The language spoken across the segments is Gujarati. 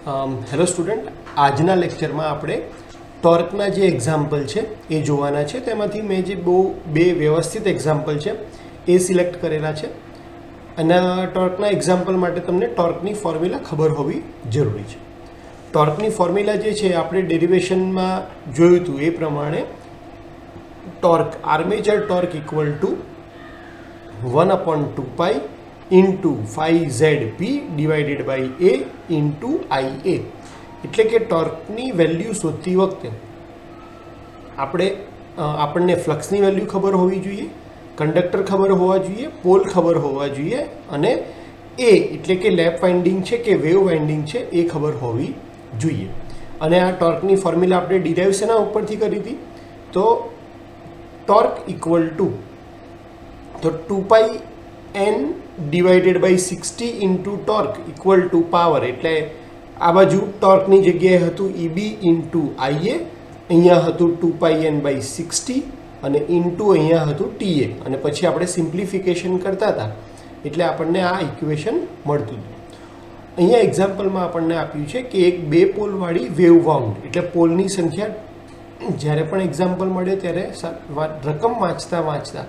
હેલો સ્ટુડન્ટ, આજના લેક્ચરમાં આપણે ટોર્કના જે એક્ઝામ્પલ છે એ જોવાના છે. તેમાંથી મેં જે બે વ્યવસ્થિત એક્ઝામ્પલ છે એ સિલેક્ટ કરેલા છે. અને ટોર્કના એક્ઝામ્પલ માટે તમને ટોર્કની ફોર્મ્યુલા ખબર હોવી જરૂરી છે. ટોર્કની ફોર્મ્યુલા જે છે આપણે ડેરિવેશનમાં જોયું હતું એ પ્રમાણે torque armature torque equal to 1/2π into 5ZP divided by A into IA. એટલે કે ટોર્કની વેલ્યુ શોધતી વખતે આપણને ફ્લક્સની વેલ્યુ ખબર હોવી જોઈએ, કંડક્ટર ખબર હોવા જોઈએ, પોલ ખબર હોવા જોઈએ અને A એટલે કે લેપ વાઇન્ડિંગ છે કે વેવ વાઇન્ડિંગ છે એ ખબર હોવી જોઈએ. અને આ ટોર્કની ફોર્મ્યુલા આપણે ડિરાઈવ શેના ઉપરથી કરી હતી? તો torque equal to 2πn divided by 60 into torque equal to power, એટલે આ બાજુ ટોર્કની જગ્યાએ હતું EB ઇન્ટુ IA, અહીંયા હતું 2πn/60 અને ઇન્ટુ અહીંયા હતું TA. અને પછી આપણે સિમ્પ્લિફિકેશન કરતા હતા એટલે આપણને આ ઇક્વેશન મળતું હતું. અહીંયા એક્ઝામ્પલમાં આપણને આપ્યું છે કે એક 2 પોલવાળી વેવ વાઉન્ડ, એટલે પોલની સંખ્યા જ્યારે પણ એક્ઝામ્પલ મળે ત્યારે રકમ વાંચતા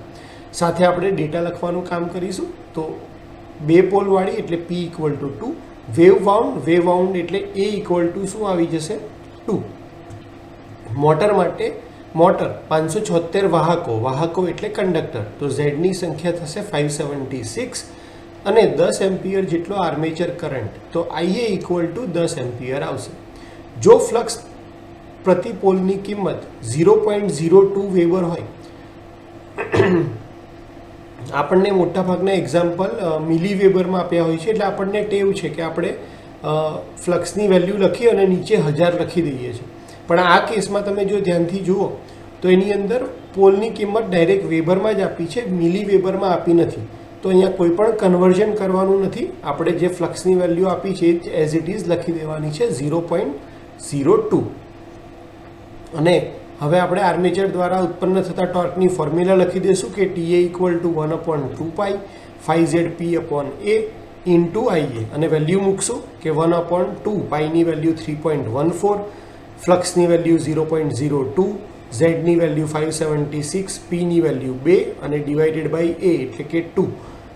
સાથે આપણે ડેટા લખવાનું કામ કરીશું. તો 2 પોલવાળી એટલે P equal to 2, wave wound એટલે A ઇક્વલ ટુ શું આવી જશે? 2. મોટર માટે 576 વાહકો એટલે કંડક્ટર, તો ઝેડની સંખ્યા થશે 576 અને 10 એમ્પિયર જેટલો આર્મેચર કરંટ, તો IA ઇક્વલ ટુ 10 એમ્પિયર આવશે. જો ફ્લક્સ પ્રતિ પોલની કિંમત 0.02 વેબર હોય, આપણને મોટાભાગના એક્ઝામ્પલ મિલી વેબરમાં આપ્યા હોય છે, એટલે આપણને ટેવ છે કે આપણે ફ્લક્સની વેલ્યુ લખી અને નીચે 1000 લખી દઈએ છીએ. પણ આ કેસમાં તમે જો ધ્યાનથી જુઓ તો એની અંદર પોલની કિંમત ડાયરેક્ટ વેબરમાં જ આપી છે, મિલી વેબરમાં આપી નથી. તો અહીંયા કોઈ પણ કન્વર્ઝન કરવાનું નથી, આપણે જે ફ્લક્સની વેલ્યુ આપી છે એ એઝ ઇટ ઇઝ લખી દેવાની છે 0.02. અને હવે આપણે આર્મેચર દ્વારા ઉત્પન્ન થતા ટોર્કની ફોર્મ્યુલા લખી દઈશું કે TA equal to 1/2π 5ZP upon A into IA. અને વેલ્યુ મૂકશું કે 1/2 પાઈની વેલ્યુ 3.14, ફ્લક્સની વેલ્યુ 0.02, ઝેડની વેલ્યુ 576, પીની વેલ્યુ 2 અને ડિવાઇડેડ બાય A એટલે કે 2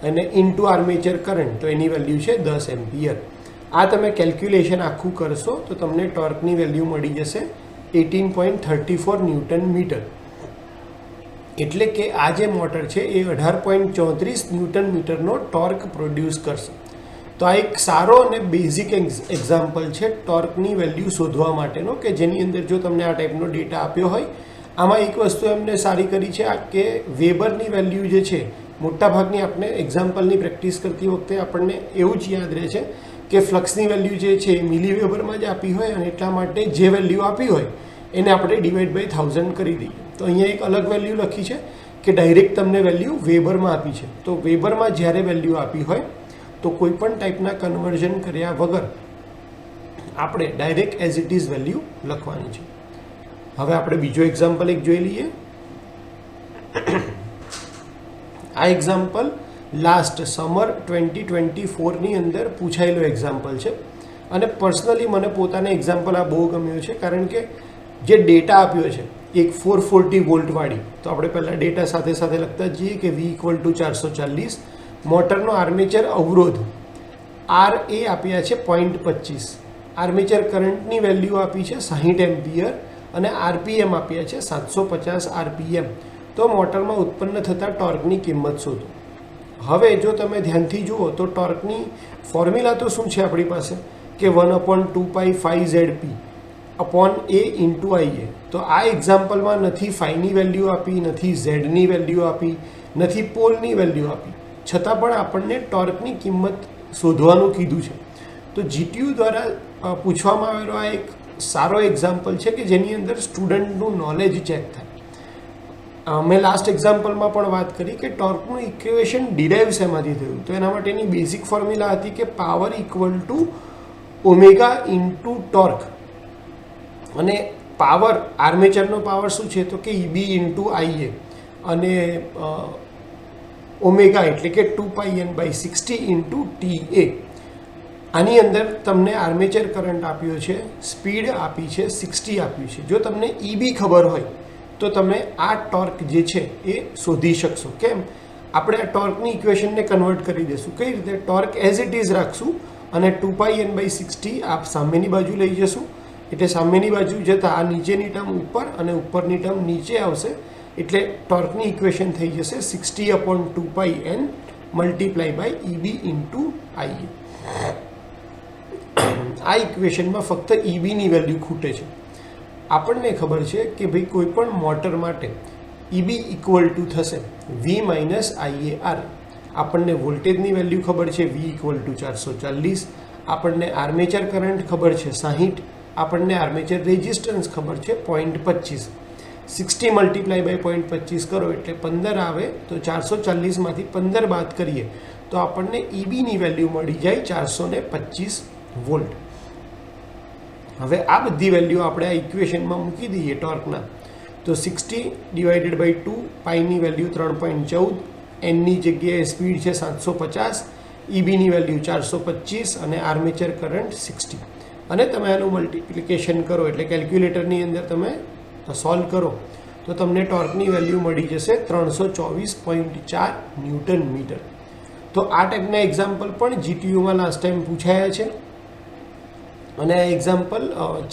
અને ઇન્ટુ આર્મેચર કરંટ, તો એની વેલ્યુ છે 10 એમ્પિયર. આ તમે કેલ્ક્યુલેશન આખું કરશો તો તમને ટોર્કની વેલ્યુ મળી જશે 18.34 ન્યૂટન મીટર. એટલે કે આ જે મોટર છે એ 18.34 ન્યૂટન મીટરનો ટોર્ક પ્રોડ્યુસ કરશે. તો આ એક સારો અને બેઝિક એક્ઝામ્પલ છે ટોર્કની વેલ્યુ શોધવા માટેનો, કે જેની અંદર જો તમને આ ટાઈપનો ડેટા આપ્યો હોય, આમાં એક વસ્તુ એમને સારી કરી છે કે વેબરની વેલ્યુ જે છે મોટાભાગની આપણે એક્ઝામ્પલની પ્રેક્ટિસ કરતી વખતે આપણને એવું જ યાદ રહે છે કે ફ્લક્સની વેલ્યુ જે છે એ મિલી વેબરમાં જ આપી હોય અને એટલા માટે જે વેલ્યુ આપી હોય એને આપણે ડિવાઈડ બાય 1000 કરી દઈએ. તો અહીંયા એક અલગ વેલ્યુ લખી છે કે ડાયરેક્ટ તમને વેલ્યુ વેબરમાં આપી છે. તો વેબરમાં જ્યારે વેલ્યુ આપી હોય તો કોઈ પણ ટાઈપના કન્વર્ઝન કર્યા વગર આપણે direct as it is value લખવાની છે. હવે આપણે બીજો એક્ઝામ્પલ એક જોઈ લઈએ. આ એક્ઝામ્પલ લાસ્ટ સમર 2024ની અંદર પૂછાયેલો એક્ઝામ્પલ છે અને પર્સનલી મને પોતાને એક્ઝામ્પલ આ બહુ ગમ્યું છે, કારણ કે જે ડેટા આપ્યો છે એક 440 વોલ્ટવાળી, તો આપણે પહેલાં ડેટા સાથે સાથે લખતા જઈએ કે V ઇક્વલ ટુ 440, મોટરનો આર્મેચર અવરોધ RA આપ્યા છે 0.25, આર્મેચર કરંટની વેલ્યુ આપી છે 60 એમ્પિયર અને RPM આપ્યા છે 750 RPM. તો મોટરમાં ઉત્પન્ન થતા ટોર્કની કિંમત શોધો. હવે જો તમે ધ્યાનથી જુઓ તો ટોર્કની ફોર્મ્યુલા તો શું છે આપણી પાસે કે 1/2π 5ZP upon A into IA. તો આ એક્ઝામ્પલમાં નથી ફાઈની વેલ્યુ આપી, નથી ઝેડની વેલ્યુ આપી, નથી પોલની વેલ્યુ આપી, છતાં પણ આપણને ટોર્કની કિંમત શોધવાનું કીધું છે. તો GTU દ્વારા પૂછવામાં આવેલો આ એક સારો એક્ઝામ્પલ છે કે જેની અંદર સ્ટુડન્ટનું નોલેજ ચેક થાય. મેં લાસ્ટ એક્ઝામ્પલમાં પણ વાત કરી કે ટોર્કનું ઇક્વેશન ડિરાઈવ શેમાંથી થયું, તો એના માટેની બેઝિક ફોર્મ્યુલા હતી કે power equal to omega into torque. અને પાવર આર્મેચરનો પાવર શું છે તો કે EB ઇન્ટુ IA અને ઓમેગા એટલે કે 2πn/60 ઇન્ટુ TA. આની અંદર તમને આર્મેચર કરંટ આપ્યો છે, સ્પીડ આપી છે, 60 આપ્યું છે. જો તમને EB ખબર હોય તો તમે આ ટોર્ક જે છે એ શોધી શકશો. કેમ? આપણે આ ટોર્કની ઇક્વેશનને કન્વર્ટ કરી દઈશું. કઈ રીતે? ટોર્ક એઝ ઇટ ઇઝ રાખશું અને 2πn/60 આપ સામેની બાજુ લઈ જશું. એટલે સામેની બાજુ જતાં આ નીચેની ટર્મ ઉપર અને ઉપરની ટર્મ નીચે આવશે. એટલે ટોર્કની ઇક્વેશન થઈ જશે 60/2πn × EB × IA. આ ઇક્વેશનમાં ફક્ત EBની વેલ્યુ ખૂટે છે. આપણને ખબર છે કે ભાઈ કોઈ પણ મોટર માટે EB ઇક્વલ ટુ થશે V - IAR. આપણને વોલ્ટેજની વેલ્યુ ખબર છે V ઇક્વલ ટુ 440. આપણને આર્મેચર કરંટ ખબર છે 60. આપણને આર્મેચર રેઝિસ્ટન્સ ખબર છે 0.25. 60 × 0.25 કરો એટલે 15 આવે. તો 440માંથી 15 બાદ કરીએ તો આપણને EBની વેલ્યુ મળી જાય 425 વોલ્ટ. હવે આ બધી વેલ્યુ આપણે આ ઇક્વેશનમાં મૂકી દઈએ ટોર્કના, તો 60/2 પાઈની વેલ્યુ 3.14, એનની જગ્યાએ સ્પીડ છે 750, EBની વેલ્યુ 425 અને આર્મેચર કરંટ 60. અને તમે આનું મલ્ટિપ્લિકેશન કરો એટલે કેલ્ક્યુલેટરની અંદર તમે સોલ્વ કરો તો તમને ટોર્કની વેલ્યુ મળી જશે 324.4 ન્યૂટન મીટર. તો આ ટાઈપના એક્ઝામ્પલ પણ GTUમાં લાસ્ટ ટાઈમ પૂછાયા છે અને આ એક્ઝામ્પલ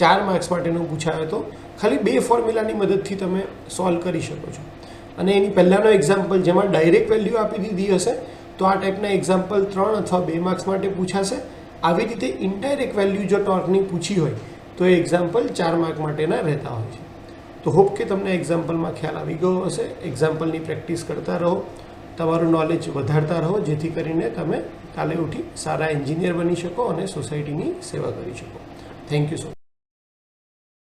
4 માર્ક્સ માટેનો પૂછાયો હતો. ખાલી 2 ફોર્મ્યુલાની મદદથી તમે સોલ્વ કરી શકો છો. અને એની પહેલાંનો એક્ઝામ્પલ જેમાં ડાયરેક્ટ વેલ્યુ આપી દીધી હશે તો આ ટાઈપના એક્ઝામ્પલ 3 અથવા 2 માર્ક્સ માટે પૂછાશે. આવી રીતે ઇનડાયરેક્ટ વેલ્યુ જો ટોર્કની પૂછી હોય તો એ એક્ઝામ્પલ 4 માર્ક માટેના રહેતા હોય છે. તો હોપ કે તમને એક્ઝામ્પલમાં ખ્યાલ આવી ગયો હશે. એક્ઝામ્પલની પ્રેક્ટિસ કરતા રહો, તમારું નોલેજ વધારતા રહો, જેથી કરીને તમે કાલે ઉઠી સારા એન્જિનિયર બની શકો અને સોસાયટીની સેવા કરી શકો. Thank you so much.